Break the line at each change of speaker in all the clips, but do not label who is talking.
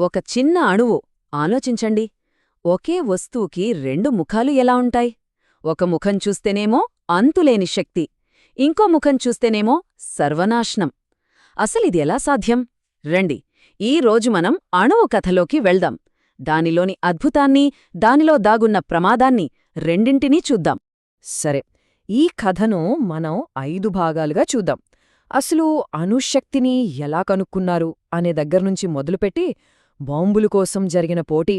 ఒక చిన్న అణువు ఆలోచించండి. ఒకే వస్తువుకి రెండు ముఖాలు ఎలా ఉంటాయి? ఒక ముఖం చూస్తేనేమో అంతులేని శక్తి, ఇంకో ముఖం చూస్తేనేమో సర్వనాశనం. అసలిది ఎలా సాధ్యం? రండి, ఈ రోజు మనం అణువు కథలోకి వెళ్దాం. దానిలోని అద్భుతాన్ని, దానిలో దాగున్న ప్రమాదాన్ని రెండింటినీ చూద్దాం.
సరే, ఈ కథను మనం 5 భాగాలుగా చూద్దాం. అసలు అణుశక్తిని ఎలా కనుక్కున్నారు అనే దగ్గర్నుంచి మొదలుపెట్టి, బాంబులు కోసం జరిగిన పోటీ,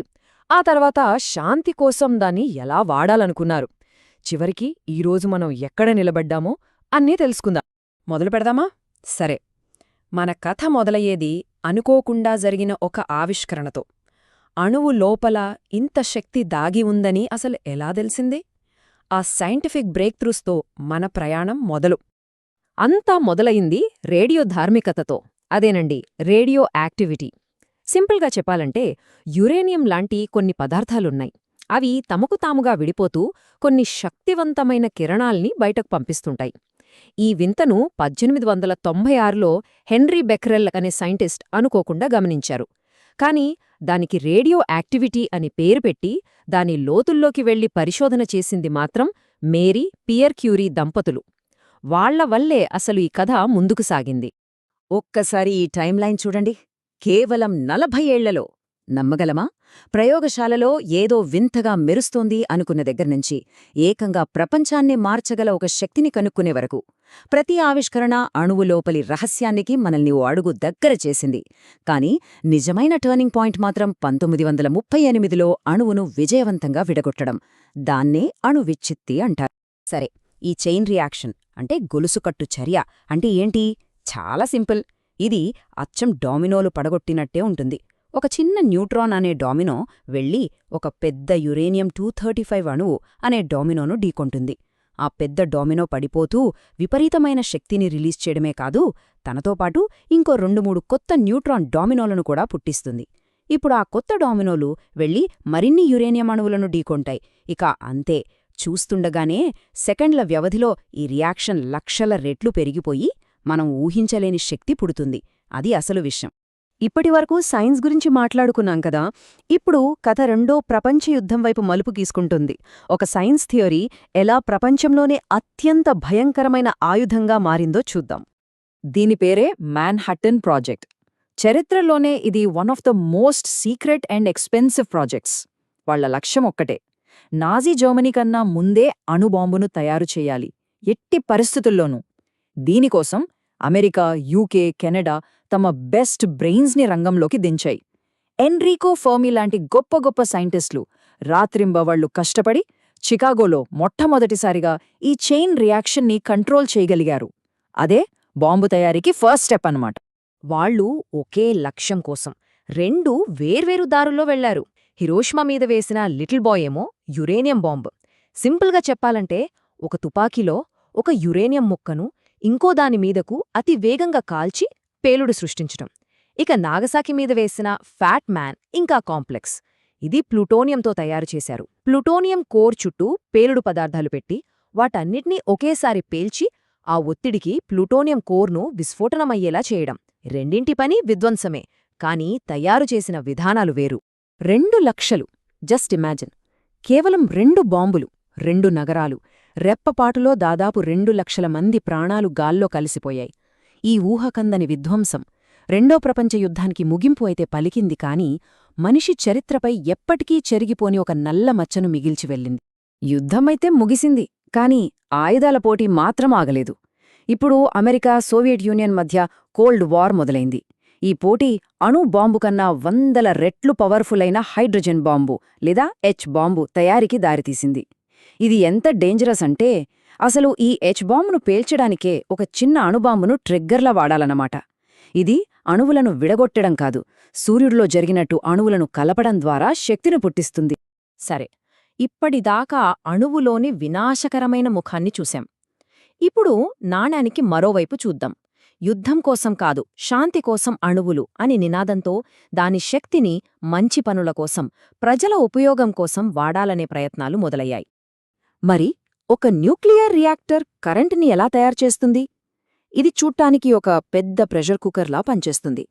ఆ తర్వాత శాంతి కోసం దాన్ని ఎలా వాడాలనుకున్నారు, చివరికి ఈరోజు మనం ఎక్కడ నిలబడ్డామో అన్నీ తెలుసుకుందాం. మొదలు పెడదామా? సరే, మన కథ మొదలయ్యేది అనుకోకుండా జరిగిన ఒక ఆవిష్కరణతో. అణువు లోపల ఇంత శక్తి దాగి ఉందని అసలు ఎలా తెలిసింది? ఆ సైంటిఫిక్ బ్రేక్ త్రూస్తో మన ప్రయాణం మొదలు. అంతా మొదలయింది రేడియో ధార్మికతతో. అదేనండి, రేడియో యాక్టివిటీ. సింపుల్గా చెప్పాలంటే, యురేనియం లాంటి కొన్ని పదార్థాలున్నాయి. అవి తమకు తాముగా విడిపోతూ కొన్ని శక్తివంతమైన కిరణాల్ని బయటకు పంపిస్తుంటాయి. ఈ వింతను 1896లో హెన్రీ బెక్రెల్ అనే సైంటిస్ట్ అనుకోకుండా గమనించారు. కాని దానికి రేడియో యాక్టివిటీ అని పేరు పెట్టి దాని లోతుల్లోకి వెళ్లి పరిశోధన చేసింది మాత్రం మేరీ పియర్ క్యూరీ దంపతులు. వాళ్ల వల్లే అసలు ఈ కథ ముందుకు సాగింది.
ఒక్కసారి ఈ టైంలైన్ చూడండి. కేవలం 40 ఏళ్లలో, నమ్మగలమా? ప్రయోగశాలలో ఏదో వింతగా మెరుస్తోంది అనుకున్న దగ్గర్నుంచి ఏకంగా ప్రపంచాన్నే మార్చగల ఒక శక్తిని కనుక్కునే వరకు ప్రతి ఆవిష్కరణ అణువులోపలి రహస్యానికి మనల్ని ఓ అడుగు దగ్గర చేసింది. కాని నిజమైన టర్నింగ్ పాయింట్ మాత్రం 1938లో అణువును విజయవంతంగా విడగొట్టడం. దాన్నే అణువిచ్ఛిత్తి అంటారు. సరే, ఈ చైన్ రియాక్షన్ అంటే గొలుసుకట్టు చర్య అంటే ఏంటి? చాలా సింపుల్. ఇది అచ్చం డామినోలు పడగొట్టినట్టే ఉంటుంది. ఒక చిన్న న్యూట్రాన్ అనే డామినో వెళ్ళి ఒక పెద్ద యురేనియం-235 అణువు అనే డామినోను ఢీకొంటుంది. ఆ పెద్ద డామినో పడిపోతూ విపరీతమైన శక్తిని రిలీజ్ చేయడమే కాదు, తనతో పాటు ఇంకో 2-3 కొత్త న్యూట్రాన్ డామినోలను కూడా పుట్టిస్తుంది. ఇప్పుడు ఆ కొత్త డామినోలు వెళ్ళి మరిన్ని యురేనియం అణువులను ఢీకొంటాయి. ఇక అంతే, చూస్తుండగానే సెకండ్ల వ్యవధిలో ఈ రియాక్షన్ లక్షల రెట్లు పెరిగిపోయి మనం ఊహించలేని శక్తి పుడుతుంది. అది అసలు విషయం. ఇప్పటివరకు సైన్స్ గురించి మాట్లాడుకున్నాం కదా. ఇప్పుడు కథ రెండో ప్రపంచ యుద్ధం వైపు మలుపు గీసుకుంటుంది. ఒక సైన్స్ థియరీ ఎలా ప్రపంచంలోనే అత్యంత భయంకరమైన ఆయుధంగా మారిందో చూద్దాం. దీని పేరే మ్యాన్హట్టన్ ప్రాజెక్ట్. చరిత్రలోనే ఇది one of the most secret and expensive projects. వాళ్ల లక్ష్యం ఒక్కటే, నాజీ జర్మనీ కన్నా ముందే అణుబాంబును తయారు చేయాలి, ఎట్టి పరిస్థితుల్లోనూ. దీనికోసం అమెరికా, యూకే, కెనడా తమ బెస్ట్ బ్రెయిన్స్ని రంగంలోకి దించాయి. ఎన్రికో ఫెర్మి లాంటి గొప్ప గొప్ప సైంటిస్టులు రాత్రింబవళ్లు కష్టపడి చికాగోలో మొట్టమొదటిసారిగా ఈ చైన్ రియాక్షన్ని కంట్రోల్ చేయగలిగారు. అదే బాంబు తయారీకి ఫస్ట్ స్టెప్ అన్నమాట. వాళ్లు ఒకే లక్ష్యం కోసం 2 వేర్వేరు దారుల్లో వెళ్లారు. హిరోషిమా మీద వేసిన లిటిల్ బాయ్ ఏమో యురేనియం బాంబు. సింపుల్గా చెప్పాలంటే, ఒక తుపాకీలో ఒక యురేనియం ముక్కను ఇంకో దానిమీదకు అతి వేగంగా కాల్చి పేలుడు సృష్టించటం. ఇక నాగసాకి మీద వేసిన ఫ్యాట్ మ్యాన్ ఇంకా కాంప్లెక్స్, ఇది ప్లూటోనియంతో తయారు చేశారు. ప్లూటోనియం కోర్ చుట్టూ పేలుడు పదార్థాలు పెట్టి వాటన్నిటినీ ఒకేసారి పేల్చి ఆ ఒత్తిడికి ప్లూటోనియం కోర్ను విస్ఫోటనమయ్యేలా చేయడం. రెండింటి పని విధ్వంసమే, కానీ తయారు చేసిన విధానాలు వేరు. 2 లక్షలు, జస్ట్ ఇమాజిన్. కేవలం 2 బాంబులు, 2 నగరాలు, రెప్పపాటులో దాదాపు 2 లక్షల మంది ప్రాణాలు గాల్లో కలిసిపోయాయి. ఈ ఊహకందని విధ్వంసం రెండో ప్రపంచ యుద్ధానికి ముగింపు అయితే పలికింది, కాని మనిషి చరిత్రపై ఎప్పటికీ చెరిగిపోని ఒక నల్ల మచ్చను మిగిల్చి వెళ్ళింది. యుద్ధమైతే ముగిసింది, కాని ఆయుధాల పోటీ మాత్రం ఆగలేదు. ఇప్పుడు అమెరికా, సోవియట్ యూనియన్ మధ్య కోల్డ్ వార్ మొదలైంది. ఈ పోటీ అణు బాంబు కన్నా 100 రెట్లు పవర్ఫుల్ అయిన హైడ్రోజన్ బాంబు లేదా హెచ్ బాంబు తయారీకి దారితీసింది. ఇది ఎంత డేంజరస్ అంటే, అసలు ఈ హెచ్ బాంబును పేల్చడానికే ఒక చిన్న అణుబాంబును ట్రిగ్గర్లా వాడాలన్నమాట. ఇది అణువులను విడగొట్టడం కాదు, సూర్యుడిలో జరిగినట్టు అణువులను కలపడం ద్వారా శక్తిని పుట్టిస్తుంది. సరే, ఇప్పటిదాకా అణువులోని వినాశకరమైన ముఖాన్ని చూశాం. ఇప్పుడు నాణానికి మరోవైపు చూద్దాం. యుద్ధం కోసం కాదు, శాంతి కోసం అణువులు అని నినాదంతో దాని శక్తిని మంచి పనుల కోసం, ప్రజల ఉపయోగం కోసం వాడాలనే ప్రయత్నాలు మొదలయ్యాయి. మరి ఒక న్యూక్లియర్ రియాక్టర్ కరెంటుని ఎలా తయారుచేస్తుంది? ఇది చూట్టానికి ఒక పెద్ద ప్రెషర్ కుక్కర్లా పనిచేస్తుంది.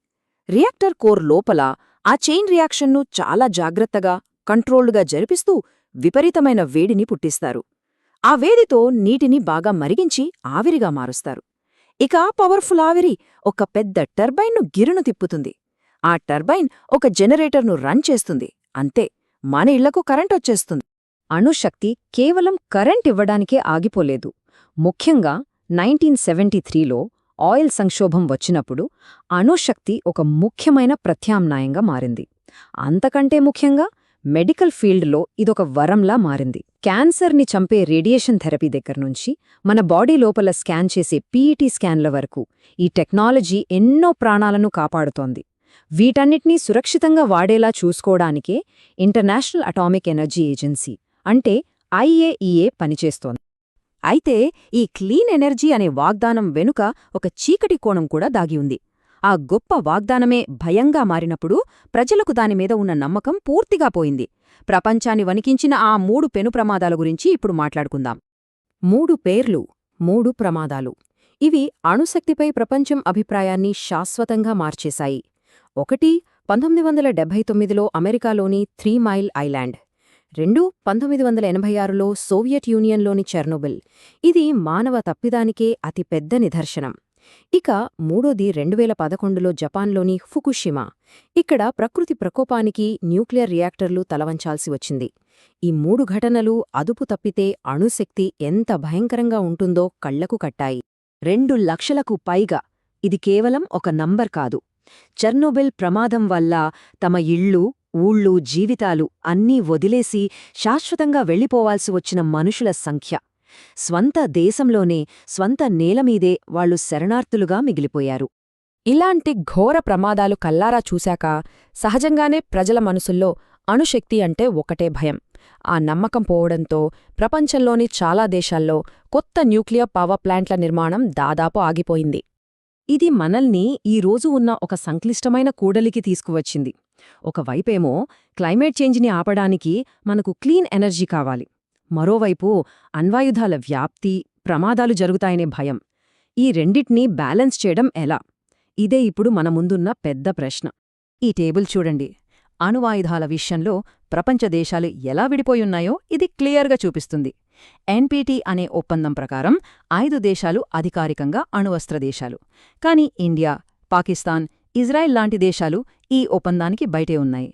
రియాక్టర్ కోర్ లోపల
ఆ చైన్ రియాక్షన్ను చాలా జాగ్రత్తగా కంట్రోల్డ్గా జరిపిస్తూ విపరీతమైన వేడిని పుట్టిస్తారు. ఆ వేడితో నీటిని బాగా మరిగించి ఆవిరిగా మారుస్తారు. ఇక పవర్ఫుల్ ఆవిరి ఒక పెద్ద టర్బైన్ను గిరును తిప్పుతుంది. ఆ టర్బైన్ ఒక జనరేటర్ను రన్ చేస్తుంది. అంతే, మన ఇళ్లకు కరెంటొచ్చేస్తుంది.
అణుశక్తి కేవలం కరెంట్ ఇవ్వడానికే ఆగిపోలేదు. ముఖ్యంగా 1973లో ఆయిల్ సంక్షోభం వచ్చినప్పుడు అణుశక్తి ఒక ముఖ్యమైన ప్రత్యామ్నాయంగా మారింది. అంతకంటే ముఖ్యంగా మెడికల్ ఫీల్డ్లో ఇదొక వరంలా మారింది. క్యాన్సర్ని చంపే రేడియేషన్ థెరపీ దగ్గర్నుంచి మన బాడీ లోపల స్కాన్ చేసే పీఈటీ స్కాన్ల వరకు ఈ టెక్నాలజీ ఎన్నో ప్రాణాలను కాపాడుతోంది. వీటన్నిటినీ సురక్షితంగా వాడేలా చూసుకోవడానికే ఇంటర్నేషనల్ అటామిక్ ఎనర్జీ ఏజెన్సీ అంటే IAEA పనిచేస్తోంది. అయితే ఈ క్లీన్ ఎనర్జీ అనే వాగ్దానం వెనుక ఒక చీకటి కోణం కూడా దాగి ఉంది. ఆ గొప్ప వాగ్దానమే భయంగా మారినప్పుడు ప్రజలకు దానిమీద ఉన్న నమ్మకం పూర్తిగా పోయింది. ప్రపంచాన్ని వణికించిన ఆ 3 పెను ప్రమాదాల గురించి ఇప్పుడు మాట్లాడుకుందాం. 3 పేర్లు, 3 ప్రమాదాలు. ఇవి అణుశక్తిపై ప్రపంచం అభిప్రాయాన్ని శాశ్వతంగా మార్చేశాయి. 1 1979లో అమెరికాలోని 3 మైల్ ఐలాండ్. 2 1986లో సోవియట్ యూనియన్లోని చెర్నోబిల్. ఇది మానవ తప్పిదానికే అతిపెద్ద నిదర్శనం. ఇక 3ది 2011లో జపాన్లోని ఫుకుషిమా. ఇక్కడ ప్రకృతి ప్రకోపానికి న్యూక్లియర్ రియాక్టర్లు తలవంచాల్సి వచ్చింది. ఈ 3 ఘటనలు అదుపు తప్పితే అణుశక్తి ఎంత భయంకరంగా ఉంటుందో కళ్లకు కట్టాయి. 2 లక్షలకు పైగా. ఇది కేవలం ఒక నంబర్ కాదు. చెర్నోబిల్ ప్రమాదం వల్ల తమ ఇళ్ళు, ఊళ్ళు, జీవితాలు అన్నీ వదిలేసి శాశ్వతంగా వెళ్లిపోవాల్సి వచ్చిన మనుషుల సంఖ్య. స్వంత దేశంలోనే, స్వంత నేలమీదే వాళ్లు శరణార్థులుగా మిగిలిపోయారు.
ఇలాంటి ఘోర ప్రమాదాలు కల్లారా చూశాక సహజంగానే ప్రజల మనసుల్లో అణుశక్తి అంటే ఒకటే భయం. ఆ నమ్మకం పోవడంతో ప్రపంచంలోని చాలా దేశాల్లో కొత్త న్యూక్లియర్ పవర్ ప్లాంట్ల నిర్మాణం దాదాపు ఆగిపోయింది.
ఇది మనల్ని ఈ రోజు ఉన్న ఒక సంక్లిష్టమైన కూడలికి తీసుకువచ్చింది. ఒకవైపేమో క్లైమేట్ చేంజ్ని ఆపడానికి మనకు క్లీన్ ఎనర్జీ కావాలి. మరోవైపు అణ్వాయుధాల వ్యాప్తి, ప్రమాదాలు జరుగుతాయనే భయం. ఈ రెండిటినీ బ్యాలెన్స్ చేయడం ఎలా? ఇదే ఇప్పుడు మన ముందున్న పెద్ద ప్రశ్న. ఈ టేబుల్ చూడండి. అణువాయుధాల విషయంలో ప్రపంచ దేశాలు ఎలా విడిపోయున్నాయో ఇది క్లియర్గా చూపిస్తుంది. NPT అనే ఒప్పందం ప్రకారం 5 దేశాలు అధికారికంగా అణువస్త్ర దేశాలు. కానీ ఇండియా, పాకిస్తాన్, ఇజ్రాయెల్ లాంటి దేశాలు ఈ ఒప్పందానికి బయటే ఉన్నాయి.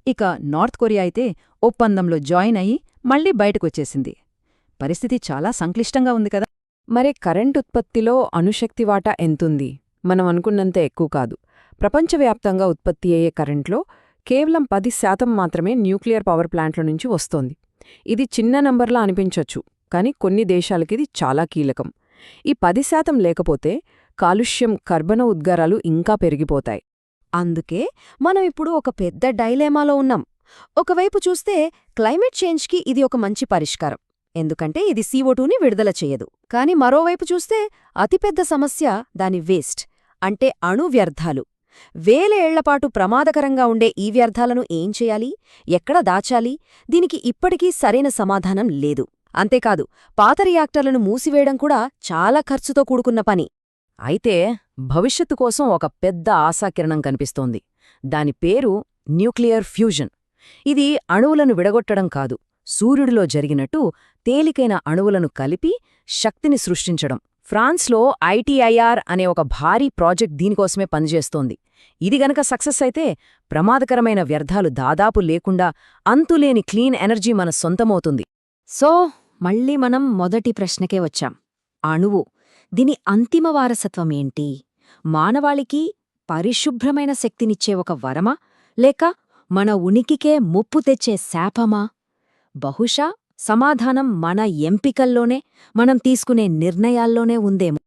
ఇక నార్త్ కొరియా అయితే ఒప్పందంలో జాయిన్ అయ్యి మళ్లీ బయటకొచ్చేసింది. పరిస్థితి చాలా సంక్లిష్టంగా ఉంది కదా.
మరే కరెంట్ ఉత్పత్తిలో అణుశక్తి వాటా ఎంతుంది? మనం అనుకున్నంత ఎక్కువ కాదు. ప్రపంచవ్యాప్తంగా ఉత్పత్తి అయ్యే కరెంట్లో కేవలం 10% మాత్రమే న్యూక్లియర్ పవర్ ప్లాంట్ల నుంచి వస్తోంది. ఇది చిన్న నంబర్లా అనిపించొచ్చు, కానీ కొన్ని దేశాలకిది చాలా కీలకం. ఈ 10% లేకపోతే కాలుష్యం, కర్బన ఉద్గారాలు ఇంకా పెరిగిపోతాయి.
అందుకే మనం ఇప్పుడు ఒక పెద్ద డైలేమాలో ఉన్నాం. ఒకవైపు చూస్తే క్లైమేట్ చేంజ్కి ఇది ఒక మంచి పరిష్కారం, ఎందుకంటే ఇది CO2ని విడుదల చెయ్యదు. కానీ మరోవైపు చూస్తే అతిపెద్ద సమస్య దాని వేస్ట్, అంటే అణు వ్యర్థాలు. వేల ఏళ్లపాటు ప్రమాదకరంగా ఉండే ఈ వ్యర్థాలను ఏం చేయాలి, ఎక్కడ దాచాలి? దీనికి ఇప్పటికీ సరైన సమాధానం లేదు. అంతేకాదు, పాత రియాక్టర్లను మూసివేయడం కూడా చాలా ఖర్చుతో కూడుకున్న పని.
అయితే భవిష్యత్తు కోసం ఒక పెద్ద ఆశాకిరణం కనిపిస్తోంది. దాని పేరు న్యూక్లియర్ ఫ్యూజన్. ఇది అణువులను విడగొట్టడం కాదు, సూర్యుడిలో జరిగినట్టు తేలికైన అణువులను కలిపి శక్తిని సృష్టించడం. ఫ్రాన్స్లో ITIR అనే ఒక భారీ ప్రాజెక్ట్ దీనికోసమే పనిచేస్తోంది. ఇది గనక సక్సెస్ అయితే ప్రమాదకరమైన వ్యర్థాలు దాదాపు లేకుండా అంతులేని క్లీన్ ఎనర్జీ మన సొంతమవుతుంది.
సో మళ్ళీ మనం మొదటి ప్రశ్నకే వచ్చాం. అణువు, దీని అంతిమ వారసత్వమేంటి? మానవాళికి పరిశుభ్రమైన శక్తినిచ్చే ఒక వరమా, లేక మన ఉనికికే ముప్పు తెచ్చే శాపమా? బహుశా సమాధానం మన ఎంపికల్లోనే, మనం తీసుకునే నిర్ణయాల్లోనే ఉందేమో.